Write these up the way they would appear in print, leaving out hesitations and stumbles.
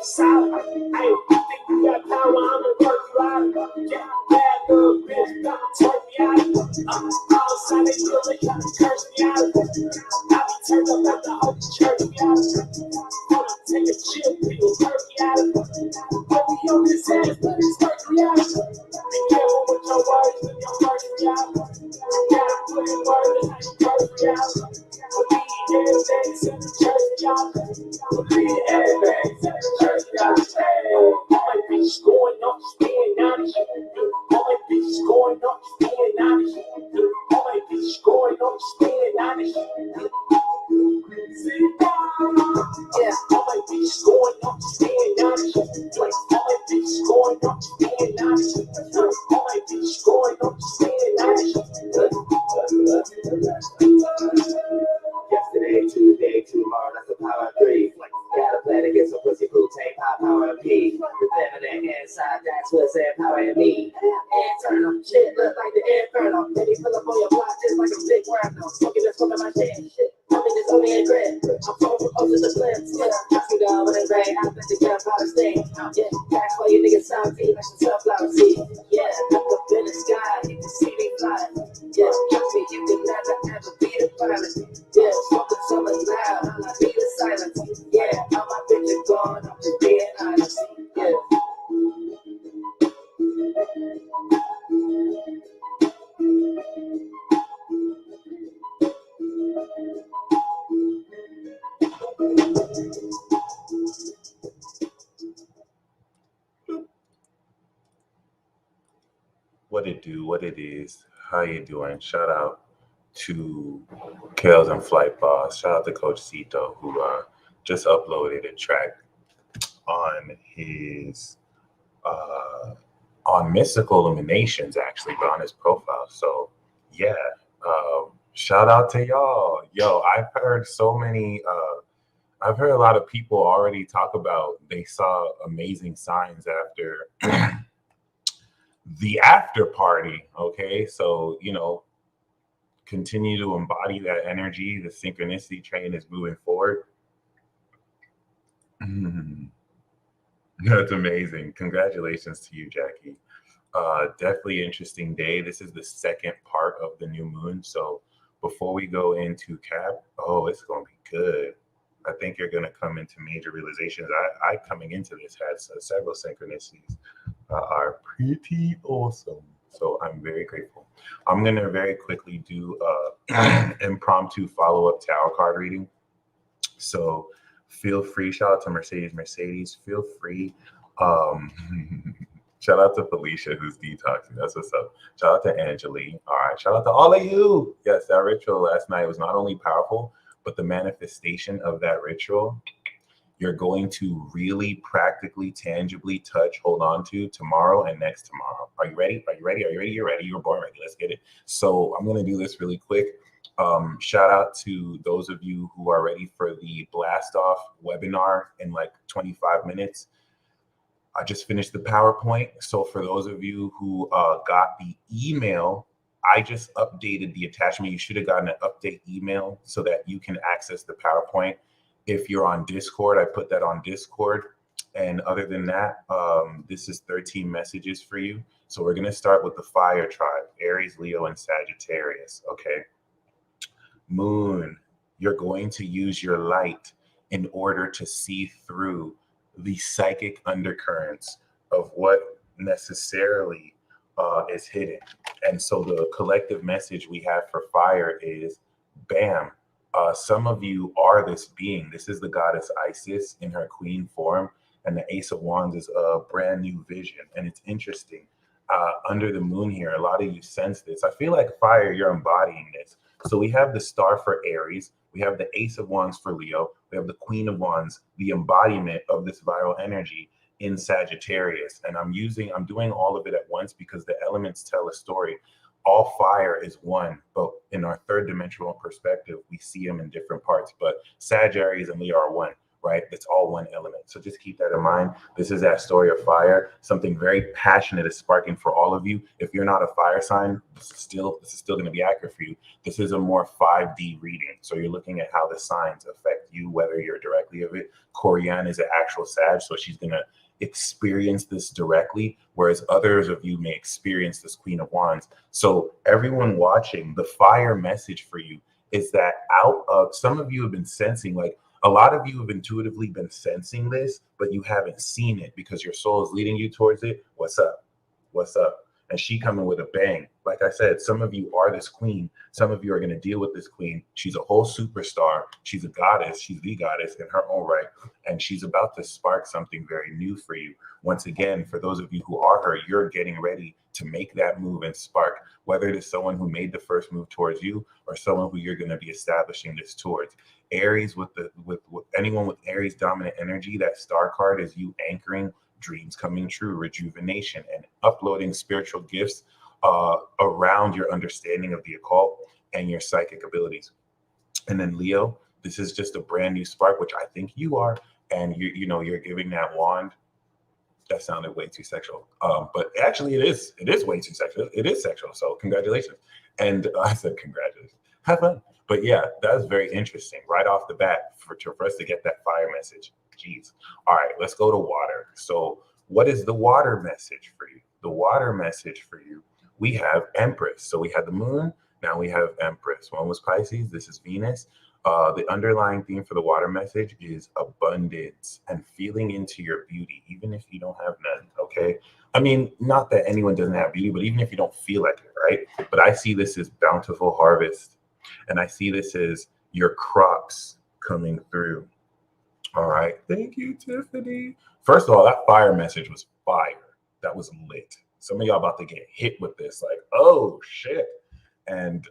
solid. Hey, think you got power, I'ma work you out. Yeah, bad little bitch, gonna turn me out. Outside they feel they trying to curse me out. I be turned up at the whole church me out. Hold on, take a chill, people hurt me out. Put me on this ass, but it's hurt me out. Be careful with your words, when you hurt me out. You gotta put in words and how you curse me out. Believe everything, send the church me out. Believe everything, send the church me out. All my bitches going up, staying out of here. All my bitches going up, staying out of here. All my bitches going up, staying out of here. Yeah, all my bitches going up, staying out of here. All my bitches going up, staying out of here. All my bitches going up, staying out of here. Yesterday, Tuesday, tomorrow, that's the power of three. Got a plan to get some pussy food, take power of P. The feminine inside, that's what's empowering me. Internal shit look like the inferno. Baby, pull up on your block just like a big worm. No smoking, just smoking my shit. I think it's only a grit. I'm phone from up to the flips. Yeah, I see the over the gray. I bet the gun powder sting. Yeah, that's why you niggas sound deep like some sunflower seed. Yeah, look up in the sky, you can see me fly. Yeah, trust me, you can never ever be the pilot. Yeah, smoking so much loud, I be the silence. Yeah, all my bitches gone, I'm just being honest. Yeah. What it do, what it is, how you doing? Shout out to Kales and Flight Boss. Shout out to Coach Cito who just uploaded a track on his on Mystical Illuminations actually, but on his profile. So yeah, shout out to y'all. Yo, I've heard a lot of people already talk about they saw amazing signs after the after party. Okay, so continue to embody that energy. The synchronicity train is moving forward. That's amazing. Congratulations to you, Jackie. Definitely interesting day. This is the second part of the new moon. So before we go into Cap, it's going to be good. I think you're going to come into major realizations. I coming into this had several synchronicities are pretty awesome. So I'm very grateful. I'm going to very quickly do impromptu follow-up tarot card reading. So feel free. Shout out to Mercedes. Feel free. Shout out to Felicia, who's detoxing. That's what's up. Shout out to Angeli. All right. Shout out to all of you. Yes, that ritual last night was not only powerful, but the manifestation of that ritual, you're going to really practically, tangibly touch, hold on to tomorrow and next tomorrow. Are you ready? Are you ready? Are you ready? You're ready. You were born ready. Let's get it. So I'm going to do this really quick. Shout out to those of you who are ready for the blast off webinar in like 25 minutes. I just finished the PowerPoint. So for those of you who got the email, I just updated the attachment. You should have gotten an update email so that you can access the PowerPoint. If you're on Discord, I put that on Discord. And other than that, this is 13 messages for you. So we're going to start with the fire tribe, Aries, Leo, and Sagittarius. Okay. Moon, you're going to use your light in order to see through the psychic undercurrents of what necessarily is hidden. And so the collective message we have for fire is, bam, some of you are this being. This is the goddess Isis in her queen form. And the Ace of Wands is a brand new vision. And it's interesting. Under the moon here, a lot of you sense this. I feel like fire, you're embodying this. So we have the star for Aries. We have the Ace of Wands for Leo. We have the Queen of Wands, the embodiment of this viral energy in Sagittarius. And I'm doing all of it at once because the elements tell a story. All fire is one, but in our third dimensional perspective, we see them in different parts. But Sag, Aries, and Leo are one, right? It's all one element. So just keep that in mind. This is that story of fire. Something very passionate is sparking for all of you. If you're not a fire sign, this is still going to be accurate for you. This is a more 5D reading. So you're looking at how the signs affect you, whether you're directly of it. Corianne is an actual Sag, so she's gonna experience this directly, whereas others of you may experience this Queen of Wands. So everyone watching, the fire message for you is that out of some of you have been sensing, like a lot of you have intuitively been sensing this, but you haven't seen it because your soul is leading you towards it. What's up? What's up? And she coming with a bang. Like I said, some of you are this queen. Some of you are going to deal with this queen. She's a whole superstar. She's a goddess. She's the goddess in her own right. And she's about to spark something very new for you. Once again, for those of you who are her, you're getting ready to make that move and spark, whether it is someone who made the first move towards you or someone who you're going to be establishing this towards. Aries, with anyone with Aries dominant energy, that star card is you anchoring dreams coming true, rejuvenation, and uploading spiritual gifts around your understanding of the occult and your psychic abilities. And then Leo, this is just a brand new spark, which I think you are, and you're giving that wand. That sounded way too sexual, but actually it is way too sexual. It is sexual, so congratulations. And I said congratulations, have fun. But yeah, that was very interesting right off the bat for us to get that fire message. Jeez. All right, let's go to water. So what is the water message for you? The water message for you, we have Empress. So we had the moon, now we have Empress. One was Pisces, this is Venus. The underlying theme for the water message is abundance and feeling into your beauty, even if you don't have none, okay? I mean, not that anyone doesn't have beauty, but even if you don't feel like it, right? But I see this as bountiful harvest, and I see this as your crops coming through. All right. Thank you, Tiffany. First of all, that fire message was fire. That was lit. Some of y'all about to get hit with this, like, oh shit. And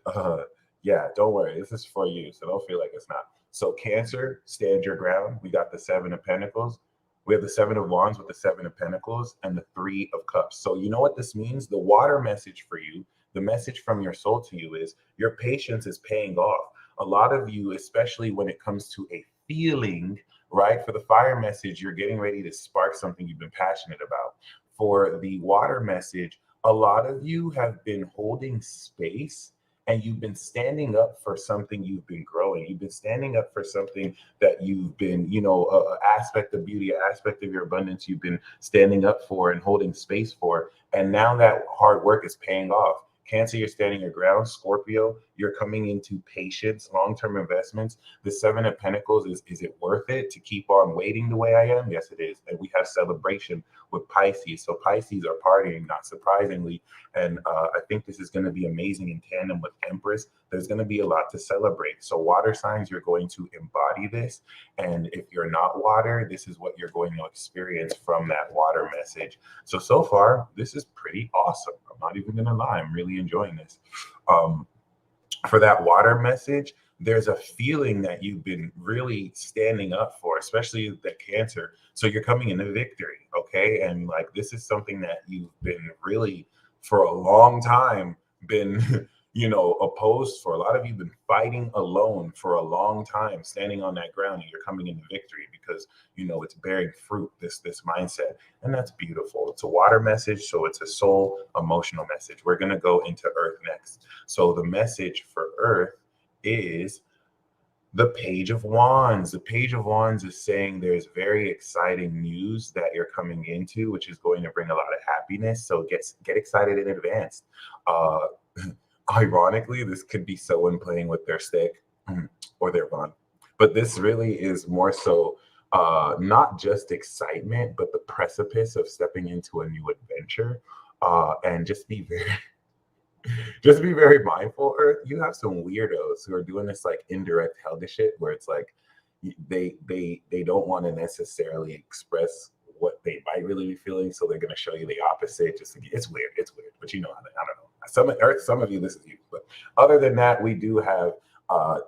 yeah, don't worry. This is for you. So don't feel like it's not. So Cancer, stand your ground. We got the 7 of Pentacles. We have the 7 of Wands with the 7 of Pentacles and the 3 of Cups. So you know what this means? The water message for you, the message from your soul to you is your patience is paying off. A lot of you, especially when it comes to a feeling, right? For the fire message, you're getting ready to spark something you've been passionate about. For the water message, a lot of you have been holding space and you've been standing up for something you've been growing. You've been standing up for something that you've been, an aspect of beauty, an aspect of your abundance you've been standing up for and holding space for. And now that hard work is paying off. Cancer, you're standing your ground. Scorpio, you're coming into patience, long-term investments. The 7 of Pentacles is it worth it to keep on waiting the way I am? Yes, it is. And we have celebration with Pisces. So Pisces are partying, not surprisingly. And I think this is going to be amazing in tandem with Empress. There's going to be a lot to celebrate. So water signs, you're going to embody this. And if you're not water, this is what you're going to experience from that water message. So far, this is pretty awesome. I'm not even going to lie. I'm really enjoying this. For that water message, there's a feeling that you've been really standing up for, especially the Cancer. So you're coming into victory, okay? And like this is something that you've been really for a long time been opposed for. A lot of you have been fighting alone for a long time, standing on that ground, and you're coming into victory because it's bearing fruit, this mindset. And that's beautiful. It's a water message, so it's a soul emotional message. We're going to go into Earth next. So the message for Earth is the Page of Wands. The Page of Wands is saying there's very exciting news that you're coming into, which is going to bring a lot of happiness. So get excited in advance. Ironically, this could be someone playing with their stick or their wand. But this really is more so not just excitement, but the precipice of stepping into a new adventure. And just be very mindful, Earth. You have some weirdos who are doing this like indirect Helga shit where it's like they don't want to necessarily express what they might really be feeling, so they're going to show you the opposite. It's weird, but I don't know. Some of you, this is you. But other than that, we do have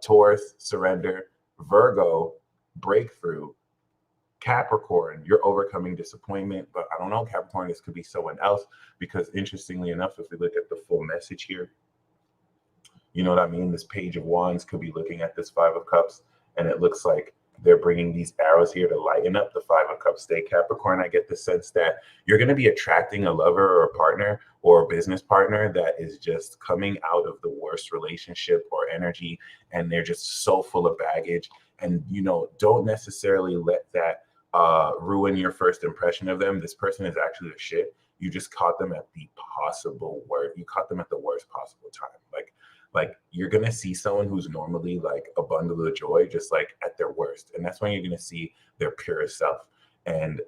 Taurus, surrender, Virgo, breakthrough, Capricorn, you're overcoming disappointment. But I don't know, Capricorn, this could be someone else, because interestingly enough, if we look at the full message here, you know what I mean? This Page of Wands could be looking at this 5 of Cups, and it looks like They're bringing these arrows here to lighten up the Five of Cups day, Capricorn. I get the sense that you're going to be attracting a lover or a partner or a business partner that is just coming out of the worst relationship or energy, and they're just so full of baggage. And, don't necessarily let that ruin your first impression of them. This person is actually a shit. You just caught them at the possible worst. You caught them at the worst possible time. Like you're gonna see someone who's normally like a bundle of joy, just like at their worst, and that's when you're gonna see their purest self. And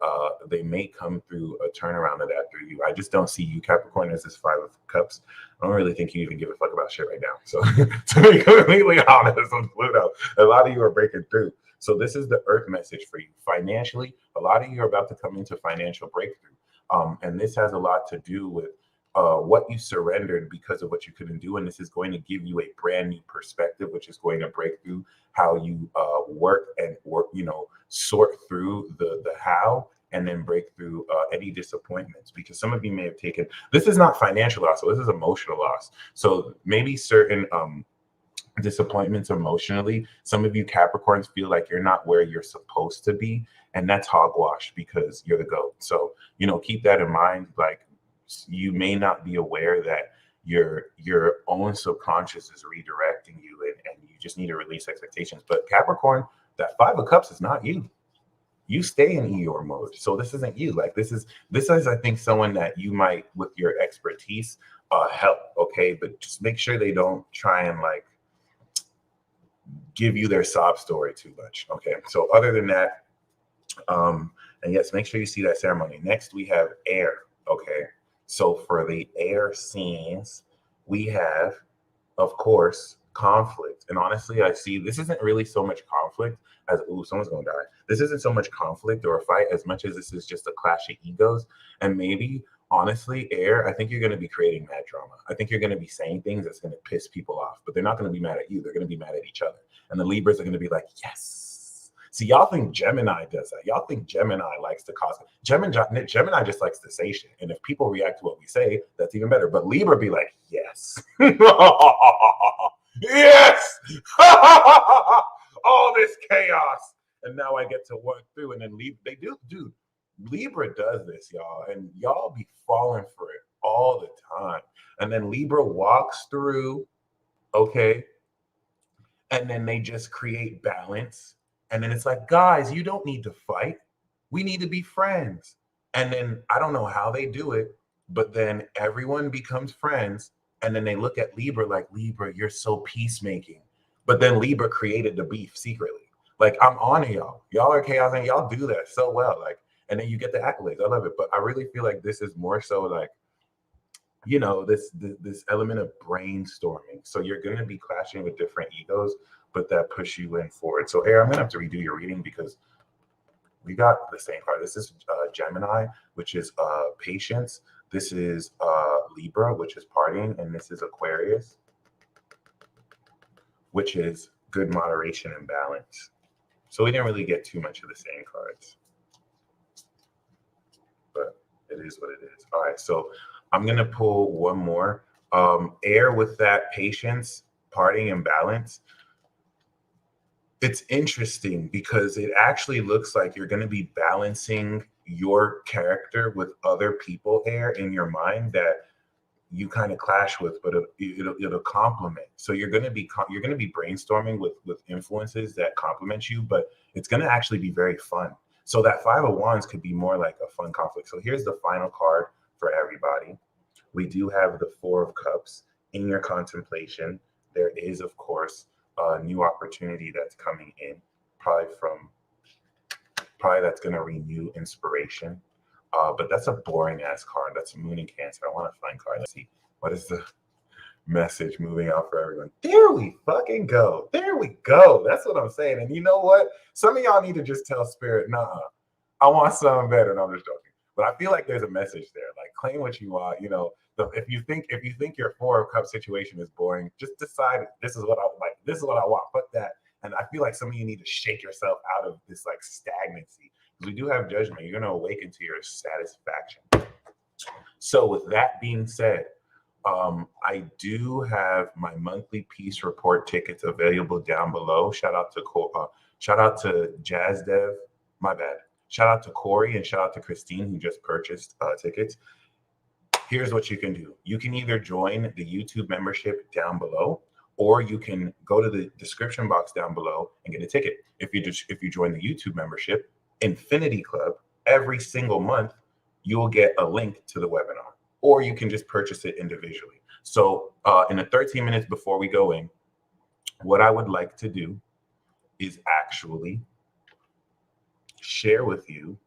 they may come through a turnaround of that through you. I just don't see you, Capricorn, as this Five of Cups. I don't really think you even give a fuck about shit right now. So to be completely honest on Pluto, a lot of you are breaking through. So this is the Earth message for you. Financially, a lot of you are about to come into financial breakthrough. And this has a lot to do with what you surrendered because of what you couldn't do. And this is going to give you a brand new perspective, which is going to break through how you work, sort through the how, and then break through any disappointments. Because some of you may have taken, this is not financial loss, so this is emotional loss. So maybe certain disappointments emotionally, some of you Capricorns feel like you're not where you're supposed to be, and that's hogwash because you're the GOAT. So keep that in mind. Like, you may not be aware that your own subconscious is redirecting you, and you just need to release expectations. But Capricorn, that Five of Cups is not you. You stay in Eeyore mode. So this isn't you. Like this is I think someone that you might, with your expertise, help. Okay, but just make sure they don't try and like give you their sob story too much. Okay, so other than that, and yes, make sure you see that ceremony. Next we have air. Okay, so for the air scenes, we have, of course, conflict. And honestly, I see this isn't really so much conflict as, ooh, someone's gonna die. This isn't so much conflict or a fight as much as this is just a clash of egos. And maybe, honestly, air, I think you're gonna be creating mad drama. I think you're gonna be saying things that's gonna piss people off, but they're not gonna be mad at you. They're gonna be mad at each other. And the Libras are gonna be like, yes. See, y'all think Gemini does that. Y'all think Gemini likes to cause, Gemini just likes to say shit. And if people react to what we say, that's even better. But Libra be like, yes. Yes. All this chaos. And now I get to work through. And then they do, dude. Libra does this, y'all. And y'all be falling for it all the time. And then Libra walks through, okay? And then they just create balance. And then it's like, guys, you don't need to fight. We need to be friends. And then I don't know how they do it, but then everyone becomes friends. And then they look at Libra like, Libra, you're so peacemaking. But then Libra created the beef secretly. Like, I'm on y'all. Y'all are chaos and y'all do that so well. Like, and then you get the accolades. I love it. But I really feel like this is more so like, this element of brainstorming. So you're going to be clashing with different egos, but that push you in forward. So Air, I'm going to have to redo your reading because we got the same card. This is Gemini, which is patience. This is Libra, which is partying. And this is Aquarius, which is good moderation and balance. So we didn't really get too much of the same cards, but it is what it is. All right, so I'm going to pull one more. Air with that patience, partying, and balance. It's interesting because it actually looks like you're going to be balancing your character with other people, Air, in your mind that you kind of clash with, but it'll complement. So you're going to be brainstorming with influences that complement you, but it's going to actually be very fun. So that Five of Wands could be more like a fun conflict. So here's the final card for everybody. We do have the Four of Cups in your contemplation. There is, of course, a new opportunity that's coming in, probably that's going to renew inspiration. But that's a boring ass card. That's Moon in Cancer. I want a fun card. Let's see. What is the message moving out for everyone? There we fucking go. There we go. That's what I'm saying. And you know what? Some of y'all need to just tell Spirit, nah, I want something better. No, I'm just joking. But I feel like there's a message there. Like, claim what you want. If you think your Four of Cups situation is boring, just decide this is what I like. This is what I want. Fuck that. And I feel like some of you need to shake yourself out of this like stagnancy. Because we do have judgment. You're going to awaken to your satisfaction. So with that being said, I do have my monthly Peace Report tickets available down below. Shout out to Jazz Dev. My bad. Shout out to Corey and shout out to Christine who just purchased tickets. Here's what you can do. You can either join the YouTube membership down below, or you can go to the description box down below and get a ticket. If you join the YouTube membership, Infinity Club, every single month, you will get a link to the webinar, or you can just purchase it individually. So in the 13 minutes before we go in, what I would like to do is actually share with you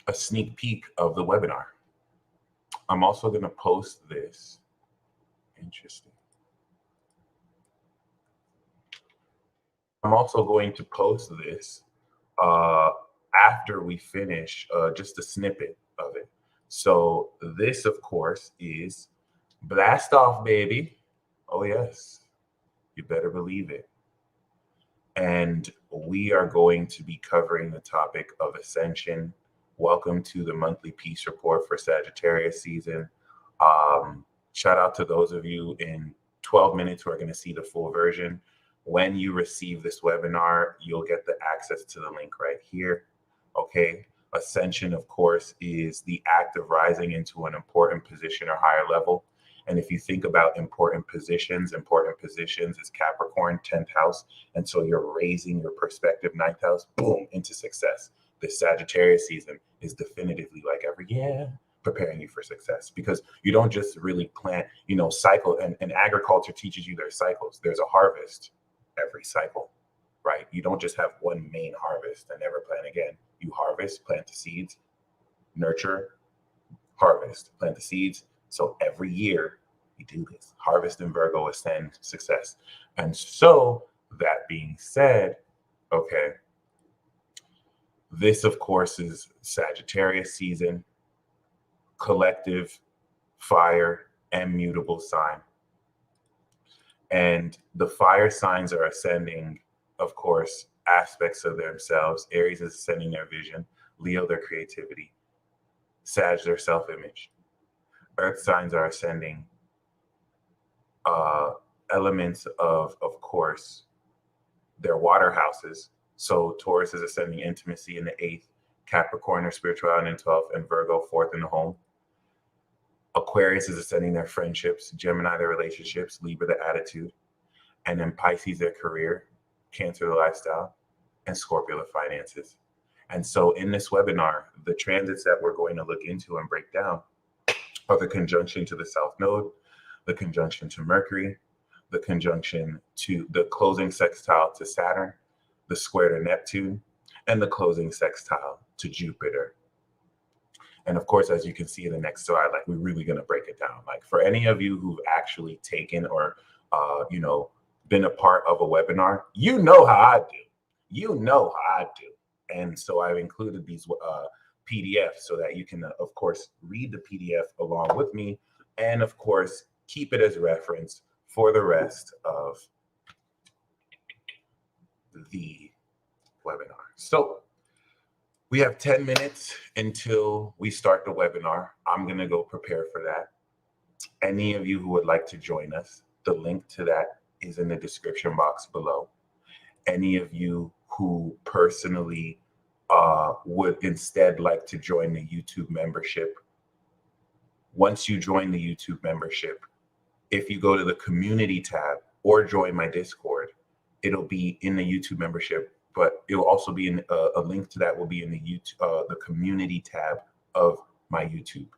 a sneak peek of the webinar. I'm also going to post this. Interesting. I'm also going to post this after we finish just a snippet of it. So this, of course, is Blast Off, baby. Oh, yes. You better believe it. And we are going to be covering the topic of ascension. Welcome to the monthly Peace Report for Sagittarius season. Shout out to those of you in 12 minutes who are going to see the full version. When you receive this webinar, you'll get the access to the link right here. Okay. Ascension, of course, is the act of rising into an important position or higher level. And if you think about important positions is Capricorn, 10th house. And so you're raising your perspective, 9th house, boom, into success. The Sagittarius season is definitively like every year preparing you for success, because you don't just really plant, cycle. And agriculture teaches you there's cycles. There's a harvest every cycle, right? You don't just have one main harvest and never plant again. You harvest, plant the seeds, nurture, harvest, plant the seeds. So every year we do this. Harvest in Virgo, ascend, success. And so that being said, okay, this, of course, is Sagittarius season, collective, fire, and mutable sign. And the fire signs are ascending, of course, aspects of themselves. Aries is ascending their vision, Leo their creativity, Sag their self-image. Earth signs are ascending elements of course, their water houses. So Taurus is ascending intimacy in the 8th, Capricorn their spirituality in 12th, and Virgo 4th in the home. Aquarius is ascending their friendships, Gemini their relationships, Libra the attitude, and then Pisces their career, Cancer the lifestyle, and Scorpio the finances. And so in this webinar, the transits that we're going to look into and break down are the conjunction to the South Node, the conjunction to Mercury, the conjunction to the closing sextile to Saturn, the square to Neptune, and the closing sextile to Jupiter. And of course, as you can see in the next slide, like, we're really going to break it down. Like, for any of you who've actually taken or, been a part of a webinar, you know how I do. You know how I do. And so I've included these PDFs so that you can, of course, read the PDF along with me. And of course, keep it as reference for the rest of the webinar. So we have 10 minutes until we start the webinar. I'm going to go prepare for that. Any of you who would like to join us, the link to that is in the description box below. Any of you who personally would instead like to join the YouTube membership, once you join the YouTube membership, if you go to the community tab or join my Discord, it'll be in the YouTube membership, but it will also be in a link to that will be in the YouTube, the community tab of my YouTube.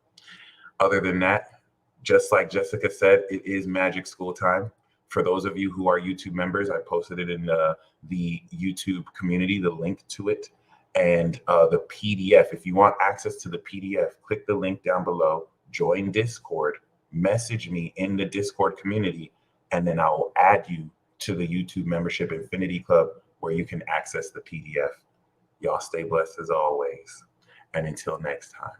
Other than that, just like Jessica said, it is Magic School time. For those of you who are YouTube members, I posted it in the YouTube community, the link to it, and the PDF. If you want access to the PDF, click the link down below, join Discord, message me in the Discord community, and then I will add you to the YouTube membership Infinity Club, where you can access the PDF. Y'all stay blessed as always. And until next time.